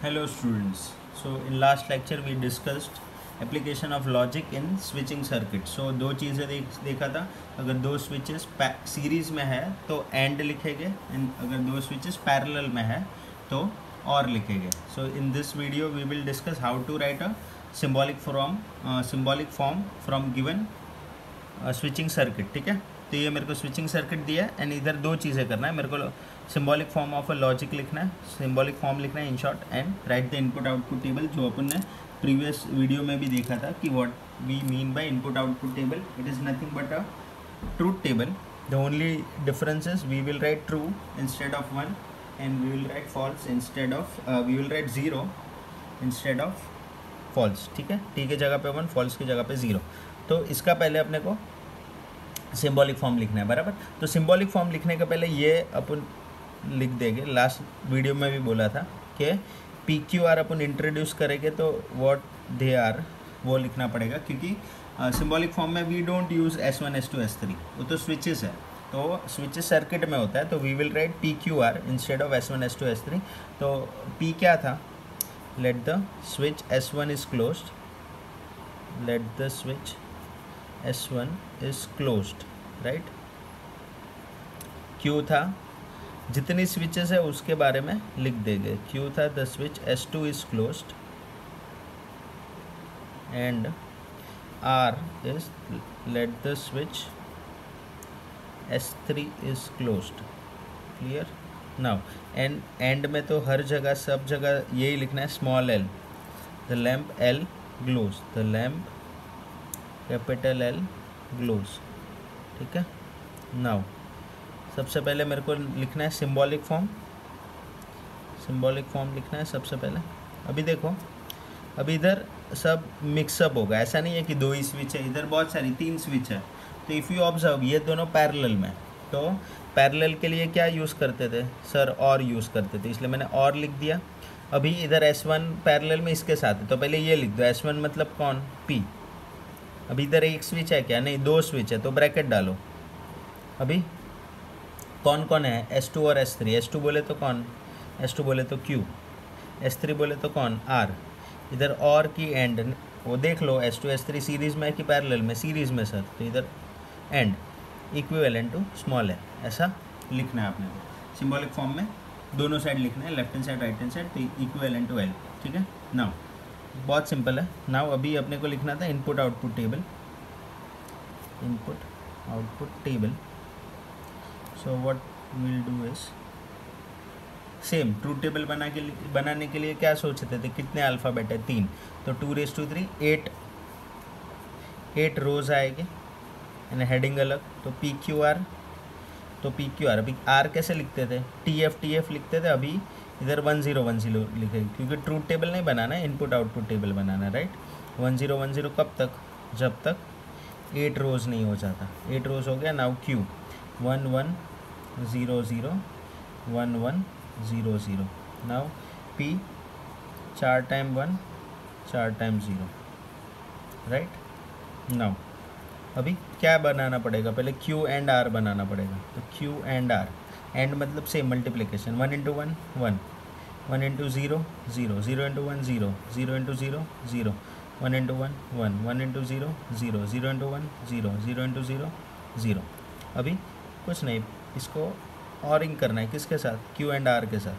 Hello students. So in last lecture we discussed application of logic in switching circuit. So दो चीज़ें देखा था. अगर दो switches सीरीज में है तो AND लिखेंगे, अगर दो switches parallel में है तो OR लिखेंगे. So in this video we will discuss how to write a symbolic form from given switching circuit. ठीक है, तो ये मेरे को स्विचिंग सर्किट दिया है एंड इधर दो चीज़ें करना है. मेरे को symbolic form of a logic लिखना है, सिंबॉलिक फॉर्म लिखना है in short, and right the input output table, जो अपन ने प्रीवियस वीडियो में भी देखा था कि what we mean by input output table. It is nothing but a truth table. The only difference is we will write true instead of 1 and we will write false instead of we will write 0 instead of false. ठीक है, T की जगह पे 1, false की जगह पे 0. तो इसका पहले अपने को सिंबॉलिक फॉर्म लिखना है, बराबर. तो सिंबॉलिक फॉर्म लिखने के पहले ये अपन लिख देंगे. लास्ट वीडियो में भी बोला था कि पी क्यू आर अपन इंट्रोड्यूस करेंगे तो व्हाट दे आर वो लिखना पड़ेगा, क्योंकि सिंबॉलिक फॉर्म में we don't use S1 S2 S3, वो तो स्विचेस है. तो स्विचेस सर्किट में होता है, तो we will write P Q R instead of S1 S2 S3. तो पी क्या था, let the switch S1 is closed, let the switch S1 is closed, right. Q था, जितनी स्विचेस है उसके बारे में लिख देंगे. Q था the switch S2 is closed and R is let the switch S3 is closed. Clear? Now and में तो हर जगह सब जगह यही लिखना है, small l, the lamp L glows, the lamp capital L glows. ठीक है. नाउ सबसे पहले मेरे को लिखना है सिंबॉलिक फॉर्म. सिंबॉलिक फॉर्म लिखना है सबसे पहले. अभी देखो, अभी इधर सब मिक्सअप होगा, ऐसा नहीं है कि दो ही स्विच है, इधर बहुत सारी 3 स्विच है. तो इफ़ यू ऑब्जर्व ये दोनों पैरेलल में, तो पैरेलल के लिए क्या यूज़ करते थे सर, और यूज़ करते थे, इसलिए मैंने और लिख दिया. अभी इधर S1 पैरेलल में इसके साथ है, तो पहले ये लिख दो, S1 मतलब कौन, P. अभी इधर एक स्विच है क्या, नहीं, 2 स्विच है, तो ब्रैकेट डालो. अभी कौन कौन है, S2 और S3. S2 बोले तो कौन, S2 बोले तो Q, S3 बोले तो कौन, R. इधर और की एंड वो देख लो, S2 S3 सीरीज़ में है कि पैरेलल में, सीरीज़ में सर, तो इधर एंड इक्विवेलेंट टू स्मॉल है, ऐसा लिखना है आपने को. सिंबॉलिक फॉर्म में दोनों साइड लिखना है, left hand side right hand side, तो इक्विवेलेंट टू L. ठीक है. नाउ बहुत सिंपल है. नाउ अभी अपने को लिखना था input output table, input output table. So what will do is same truth table बनाने के लिए क्या सोचते थे, कितने अल्फ़ाबेट है, 3, तो 2�3, 8 रोज आएंगे एंड हेडिंग अलग. तो पी क्यू आर, तो पी क्यू आर, अभी आर कैसे लिखते थे, TF लिखते थे. अभी इधर 1010 लिखेगी, क्योंकि ट्रूथ टेबल नहीं बनाना है, इनपुट आउटपुट टेबल बनाना है, राइट. 1010 कब तक, जब तक 8 रोज नहीं हो जाता. 8 रोज हो गया. Now Q 1100 1100. Now P 4 time 1 4 time 0, right. Now अभी क्या बनाना पड़ेगा, पहले Q एंड R बनाना पड़ेगा. तो Q एंड R, एंड मतलब same multiplication, 1 into 1 1, 1 into 0 0, 0 into 1 0, 0 into 0 0, 1 into 1 1, 1 into 0 0, 0 into 1 0, 0 into 0 0. अभी कुछ नहीं, इसको ऑरिंग करना है, किसके साथ, Q एंड R के साथ.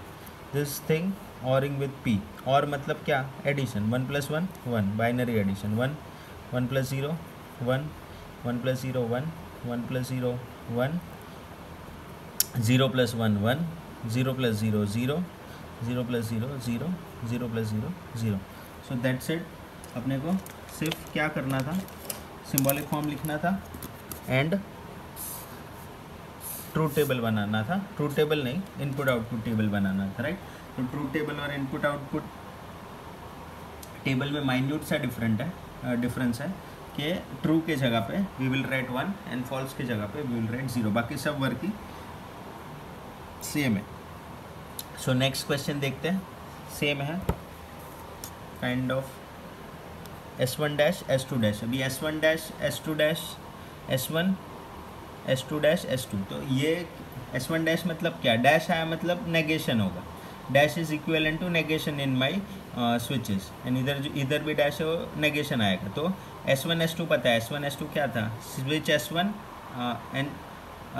This thing ORing with P. और मतलब क्या, addition, 1 + 1 1, binary addition, 1 1 + 0 1, 1 + 0 1, 1 + 0 1, 0 + 1 1, 0 + 0 0, 0 + 0 0, 0 + 0 0. So that's it. अपने को सिर्फ क्या करना था, सिंबॉलिक फॉर्म लिखना था एंड ट्रूथ टेबल बनाना था. ट्रूथ टेबल नहीं, इनपुट आउटपुट टेबल बनाना था, राइट. तो ट्रूथ टेबल और इनपुट आउटपुट टेबल में माइन्यूट सा डिफरेंस है कि ट्रू के जगह पे we will write 1 and false के जगह पे वी विल राइट 0. बाकी सब वर्क ही सेम है. सो नेक्स्ट क्वेश्चन देखते हैं. सेम है kind of S1 dash S2 dash. अभी S1 dash S2 dash S1 S2 dash S2. तो ये S1 डैश मतलब क्या, डैश आया मतलब नेगेशन होगा. Dash is equal to negation in my switches, and इधर भी डैश है नेगेशन आएगा। तो S1 S2 पता है, S1 S2 क्या था, switch S1 and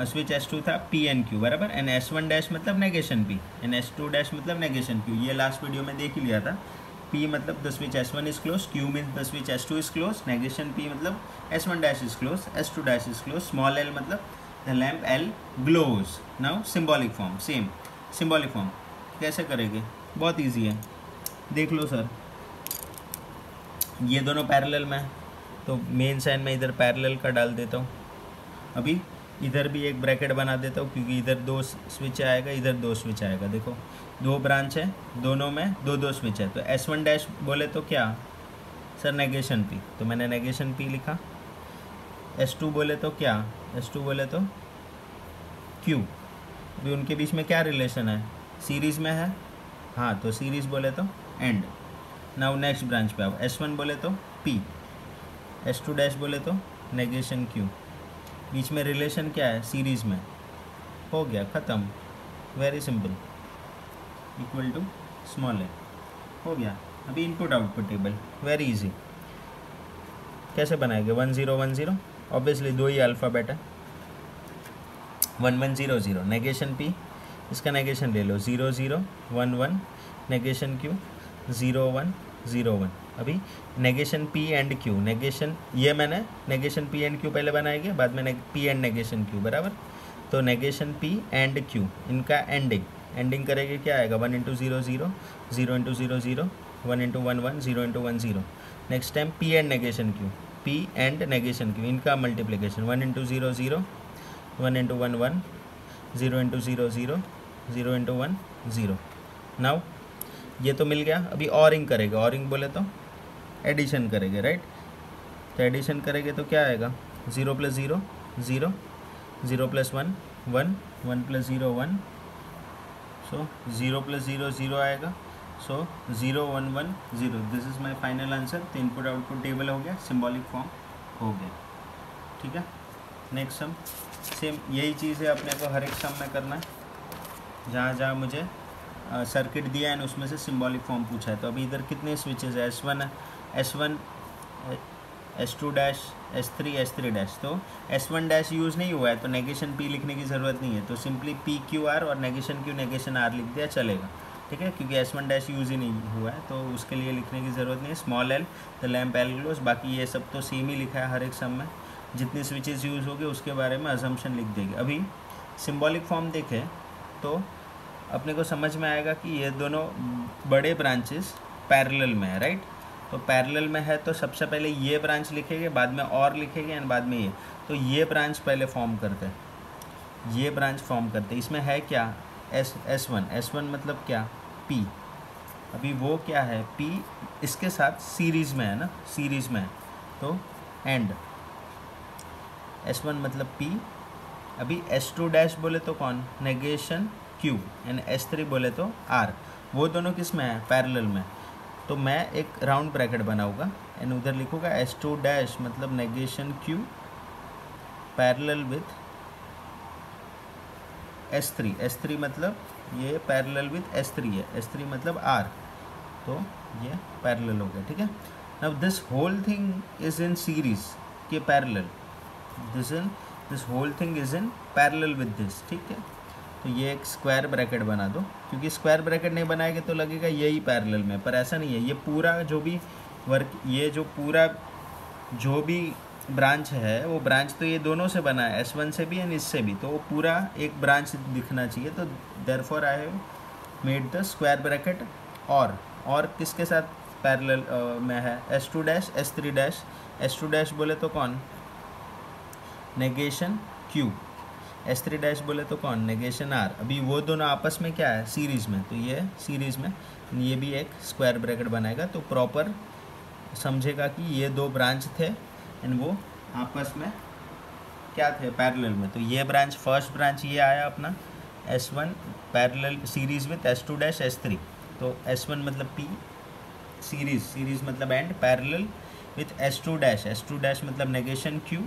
switch S2 था P एंड Q बराबर, एंड S1 डैश मतलब negation P and S2 dash मतलब नेगेशन Q। ये लास्ट वीडियो में देख ही लिया था। P मतलब the switch S1 is close, Q means the switch S2 is close, negation P मतलब S1 dash is close, S2 dash is close, small l मतलब the lamp L glows. Now symbolic form, same symbolic form कैसे करेंगे, बहुत easy है, देख लो sir. ये दोनों parallel में है, तो मेन साइन में इधर पैरेलल का डाल देता हूँ। अभी इधर भी एक ब्रैकेट बना देता हूँ, क्योंकि इधर 2 स्विच आएगा, इधर 2 स्विच आएगा। देखो 2 ब्रांच है, दोनों में 2 स्विच है। तो S1 डैश बोले तो क्या सर, नेगेशन P, तो मैंने नेगेशन P लिखा। S2 बोले तो क्या, S2 बोले तो Q। अभी उनके बीच में क्या रिलेशन है, सीरीज़ में है, हाँ, तो सीरीज़ बोले तो एंड। नाउ नेक्स्ट ब्रांच पे आओ, S1 बोले तो P, S2 डैश बोले तो नेगेशन Q, बीच में रिलेशन क्या है, सीरीज़ में, हो गया ख़त्म, very simple, equal to small a, हो गया। अभी input output table very easy, कैसे बनाएंगे, 1 0 1 0, ऑब्वियसली 2 ही अल्फ़ाबेट है, 1 1 0 0, नेगेशन P, इसका नेगेशन ले लो, 0 0 1 1, नेगेशन Q 0 1 0 1। अभी negation P and Q, negation ये मैंने नेगेशन P एंड Q पहले बनाएंगे, बाद में P एंड नेगेशन Q बराबर। तो नेगेशन P एंड Q, इनका एंडिंग करेंगे, क्या आएगा, 1 into 0 0, 0 into 0 0, 1 into 1 1, 0 into 1 0। Next time P and negation Q, P and negation Q, इनका multiplication, 1 into 0 0, 1 into 1 1, 0 into 0 0, 0 into 1 0। Now ये तो मिल गया। अभी ऑरिंग करेंगे, ऑरिंग बोले तो एडिशन करेंगे, राइट। तो एडिशन करेंगे तो क्या आएगा, 0 प्लस 0 0, 0 प्लस 1 1, 1 प्लस 0 1, सो 0 प्लस 0 0 आएगा, सो 0 1 1 0, this is my final answer. तो इनपुट आउटपुट टेबल हो गया, सिंबॉलिक फॉर्म हो गया, ठीक है। नेक्स्ट सम, सेम यही चीज़ है, अपने को हर एक सम में करना है, जहाँ जहाँ मुझे सर्किट दिया है उसमें से सिंबॉलिक फॉर्म पूछा है। तो अभी इधर कितने स्विचेस है, S1 S2 dash, S3 S3 dash. तो S1 डैश यूज़ नहीं हुआ है, तो नेगेशन P लिखने की ज़रूरत नहीं है, तो सिंपली PQR और नेगेशन Q नेगेशन R लिख दिया चलेगा, ठीक है, क्योंकि S1 डैश यूज़ ही नहीं हुआ है, तो उसके लिए लिखने की ज़रूरत नहीं है। Small l the lamp L glows, बाकी ये सब तो सेम ही लिखा है हर एक सम में, जितने स्विचेस यूज़ होंगे उसके बारे में अजम्पशन लिख देंगे। अभी सिंबॉलिक फॉर्म देखें तो अपने को समझ में आएगा कि ये दोनों बड़े ब्रांचेस पैरेलल में है, राइट। तो पैरेलल में है तो सबसे पहले ये ब्रांच लिखेंगे, बाद में और लिखेंगे एंड बाद में ये। तो ये ब्रांच पहले फॉर्म करते हैं, ये ब्रांच फॉर्म करते हैं। इसमें है क्या, S1 मतलब क्या, P। अभी वो क्या है, P इसके साथ सीरीज़ में है ना, सीरीज़ में है, तो एंड S1 मतलब P। अभी S2 डैश बोले तो कौन, नेगेशन Q, एंड S3 बोले तो R। वो दोनों किस में है, पैरेलल में। तो मैं एक राउंड ब्रैकेट बनाऊंगा एंड उधर लिखूंगा S2 डैश मतलब negation Q parallel with S3, S3 मतलब ये पैरेलल विथ S3 है, S3 मतलब R, तो ये पैरेलल हो गया, ठीक है। Now this whole thing is in series के parallel, this whole thing is in parallel with this, ठीक है। तो ये एक स्क्वायर ब्रैकेट बना दो, क्योंकि स्क्वायर ब्रैकेट नहीं बनाएंगे तो लगेगा यही पैरेलल में, पर ऐसा नहीं है। ये पूरा जो भी वर्क, ये जो पूरा जो भी ब्रांच है, वो ब्रांच तो ये दोनों से बना है, S1 से भी एंड इससे भी, तो वो पूरा एक ब्रांच दिखना चाहिए। तो therefore I have made the square bracket. और किसके साथ पैरेलल में है, S2 dash S3 dash. S2 dash बोले तो कौन, नेगेशन Q। S3 डैश बोले तो कौन, नेगेशन R। अभी वो दोनों आपस में क्या है, सीरीज़ में, तो ये सीरीज़ में, ये भी एक स्क्वायर ब्रैकेट बनाएगा। तो प्रॉपर समझेगा कि ये दो ब्रांच थे एंड वो आपस में क्या थे, पैरेलल में। तो ये ब्रांच, फर्स्ट ब्रांच ये आया अपना S1 parallel series with S2 dash S3। तो S1 मतलब P, सीरीज़ मतलब and, parallel with S2 dash मतलब नेगेशन Q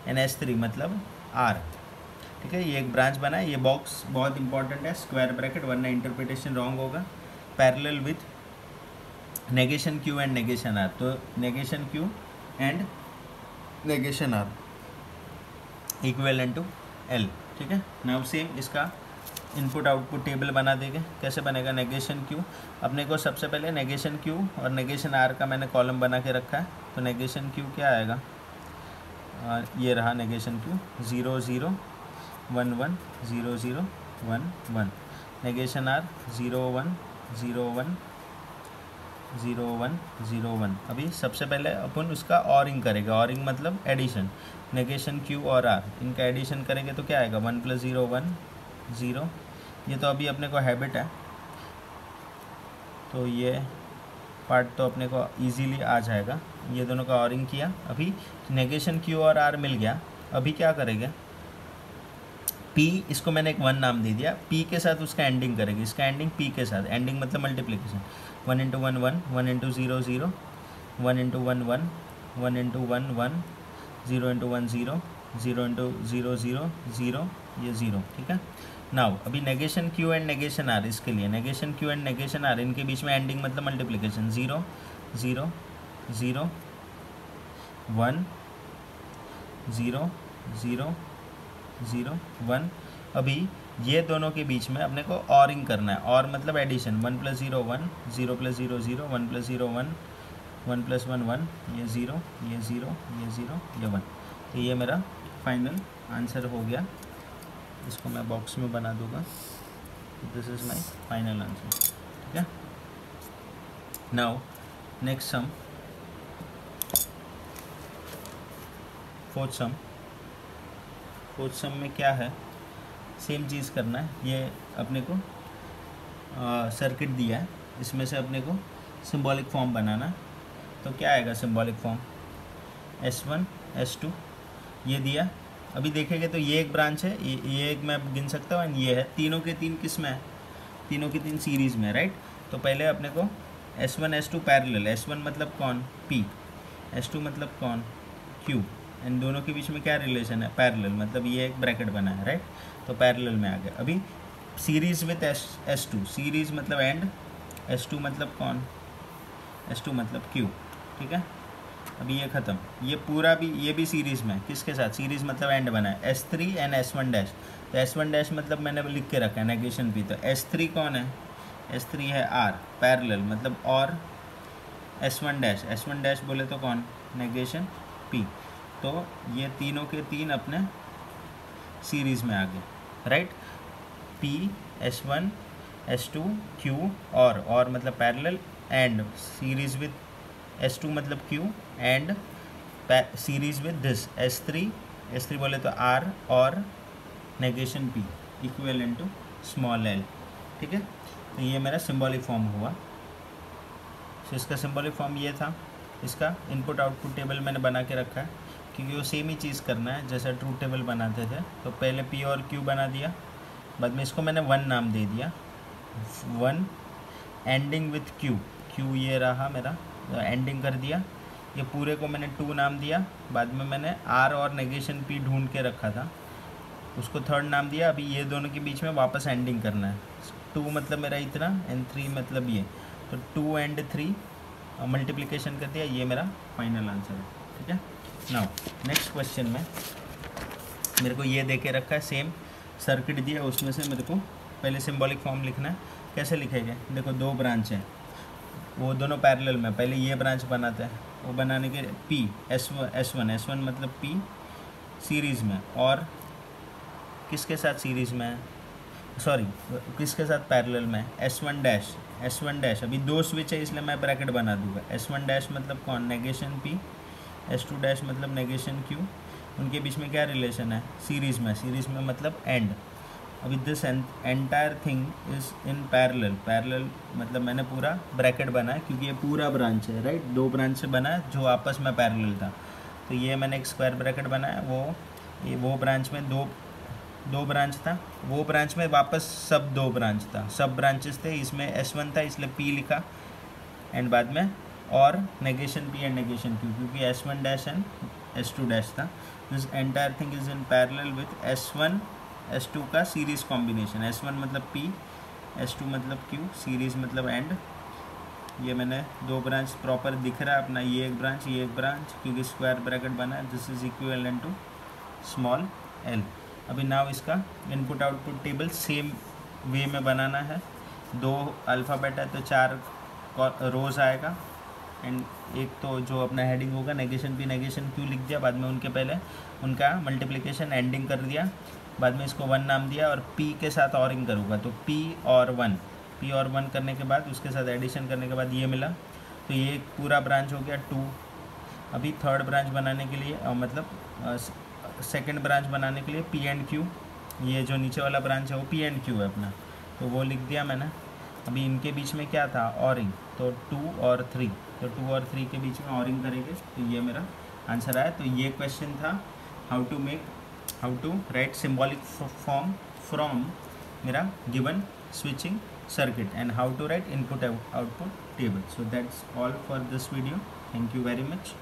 एंड S3 मतलब R। ठीक है, ये एक ब्रांच बना है। ये बॉक्स बहुत इंपॉर्टेंट है, स्क्वायर ब्रैकेट, वरना इंटरप्रिटेशन रॉन्ग होगा। Parallel with negation Q and negation R, तो negation Q and negation R equivalent to L. ठीक है, नाउ सेम इसका इनपुट आउटपुट टेबल बना देंगे। कैसे बनेगा? नेगेशन क्यू, अपने को सबसे पहले नेगेशन क्यू और नेगेशन आर का मैंने कॉलम बना के रखा है। तो नेगेशन क्यू क्या आएगा? ये रहा नेगेशन क्यू, 0 0 1 1 0 0 1 1। Negation are 0 1 0 1 0 1 0 1। अभी सबसे पहले अपन उसका ऑरिंग करेंगे। ऑरिंग मतलब एडिशन। नेगेशन क्यू और आर, इनका एडिशन करेंगे तो क्या आएगा? 1 + 0 1 0। ये तो अभी अपने को हैबिट है, तो ये पार्ट तो अपने को इजीली आ जाएगा। ये दोनों का ऑरिंग किया। अभी नेगेशन क्यू और आर मिल गया। अभी क्या करेंगे? पी, इसको मैंने एक 1 नाम दे दिया। पी के साथ उसका एंडिंग करेंगे। इसका एंडिंग पी के साथ, एंडिंग मतलब मल्टीप्लिकेशन। 1 × 1 1 1 × 0 0 1 × 1 1 1 × 1 1 0 × 1 0 0 × 0 0 0, ये 0। ठीक है, नाउ अभी negation Q and negation R, इसके लिए negation Q and negation R, इनके बीच में एंडिंग मतलब मल्टीप्लिकेशन। 0 0 0 1 0 0 0 1। अभी ये दोनों के बीच में अपने को ऑरिंग करना है। और मतलब एडिशन। 1 + 0 1 0 + 0 0 1 + 0 1 1 + 1 1, ये 0 ये 0 ये 0 ये 1। तो ये मेरा फाइनल आंसर हो गया। इसको मैं बॉक्स में बना दूंगा। This is my final answer. ठीक है, नाउ नेक्स्ट सम, फोर्थ सम। फोर्थ सम में क्या है? सेम चीज़ करना है। ये अपने को सर्किट दिया है, इसमें से अपने को सिंबॉलिक फॉर्म बनाना। तो क्या आएगा सिंबॉलिक फॉर्म? S1 S2 ये दिया। अभी देखेंगे तो ये एक ब्रांच है, ये एक मैं गिन सकता हूँ, ये है। तीनों के तीन किस में है? तीनों की तीन सीरीज़ में, राइट। तो पहले अपने को S1 S2 पैरेलल। S1 मतलब कौन? P। S2 मतलब कौन? Q। एंड दोनों के बीच में क्या रिलेशन है? पैरेलल, मतलब ये एक ब्रैकेट बना है, राइट। तो पैरेलल में आ गया। अभी सीरीज़ विथ S2, सीरीज़ मतलब एंड। S2 मतलब कौन? S2 मतलब Q। ठीक है, अभी ये ख़त्म। ये पूरा भी, ये भी सीरीज़ में, किसके साथ? सीरीज़ मतलब एंड बना है, S3 एंड S1 डैश। तो S1 डैश मतलब मैंने लिख के रखा है नेगेशन P। तो S3 कौन है? S3 है R। पैरेलल मतलब और S1 डैश, S1 डैश बोले तो कौन? Negation P। तो ये तीनों के तीन अपने सीरीज़ में आ गए, right. P S1 S2 Q और मतलब parallel, and series with S2 मतलब Q, and series with this S3 बोले तो R और negation P equivalent to small l। ठीक है, तो ये मेरा सिंबॉलिक फॉर्म हुआ। तो इसका सिंबॉलिक फॉर्म ये था। इसका इनपुट आउटपुट टेबल मैंने बना के रखा है, क्योंकि वो सेम ही चीज़ करना है जैसा ट्रूथ टेबल बनाते थे। तो पहले P और Q बना दिया, बाद में इसको मैंने 1 नाम दे दिया। 1 एंडिंग विथ Q ये रहा मेरा, एंडिंग कर दिया। ये पूरे को मैंने 2 नाम दिया। बाद में मैंने R और नेगेशन P ढूंढ के रखा था, उसको 3rd नाम दिया। अभी ये दोनों के बीच में वापस एंडिंग करना है। 2 मतलब मेरा इतना, एंड 3 मतलब ये। तो 2 एंड 3 मल्टीप्लिकेशन कर दिया, ये मेरा फाइनल आंसर है। ठीक है, नाउ नेक्स्ट क्वेश्चन में मेरे को ये दे के रखा है, सेम सर्किट दिया, उसमें से मेरे को पहले सिंबॉलिक फॉर्म लिखना है। कैसे लिखेंगे? देखो 2 ब्रांच हैं, वो दोनों पैरेलल में। पहले ये ब्रांच बनाते हैं, वो बनाने के P S1 मतलब P सीरीज़ में, और किसके साथ सीरीज़ में है? सॉरी, किसके साथ पैरेलल में? S1 dash. अभी 2 स्विच है इसलिए मैं ब्रैकेट बना दूंगा। S1 डैश मतलब कौन? Negation P। S2 डैश मतलब नेगेशन Q। उनके बीच में क्या रिलेशन है? सीरीज़ में मतलब एंड। अभी this entire thing is in parallel मतलब मैंने पूरा ब्रैकेट बनाया, क्योंकि ये पूरा ब्रांच है, राइट। 2 ब्रांच से बना है जो आपस में पैरेलल था। तो ये मैंने एक स्क्वायर ब्रैकेट बनाया। वो ब्रांच में दो ब्रांच था, वो ब्रांच में वापस सब 2 ब्रांच था, सब ब्रांचेस थे। इसमें S1 था इसलिए P लिखा, एंड बाद में और negation P and negation Q, क्योंकि S1 dash and S2 dash था। This entire thing is in parallel with S1 S2 का सीरीज़ कॉम्बिनेशन, S1 मतलब P, S2 मतलब Q, सीरीज़ मतलब एंड। ये मैंने दो ब्रांच प्रॉपर दिख रहा है अपना, ये एक ब्रांच, ये एक ब्रांच, क्योंकि स्क्वायर ब्रैकेट बना है, this is equivalent to small l। अभी नाउ इसका input output table same way में बनाना है। दो अल्फ़ाबेट है तो 4 रोज़ आएगा, एंड एक तो जो अपना हेडिंग होगा नेगेशन P नेगेशन Q लिख दिया, बाद में उनके पहले उनका मल्टीप्लिकेशन एंडिंग कर दिया, बाद में इसको 1 नाम दिया, और P के साथ ऑरिंग करूँगा तो P और 1 करने के बाद उसके साथ एडिशन करने के बाद ये मिला, तो ये एक पूरा ब्रांच हो गया 2। अभी थर्ड ब्रांच बनाने के लिए मतलब सेकंड ब्रांच बनाने के लिए P एंड Q, ये जो नीचे वाला ब्रांच है वो P एंड Q है अपना, तो वो लिख दिया मैंने। अभी इनके बीच में क्या था, ऑरिंग, तो 2 और 3, तो 2 और 3 के बीच में ऑरिंग करेंगे, तो ये मेरा आंसर आया। तो ये क्वेश्चन था how to write symbolic form from मेरा given switching circuit and how to write input output table. So that's all for this video. Thank you very much.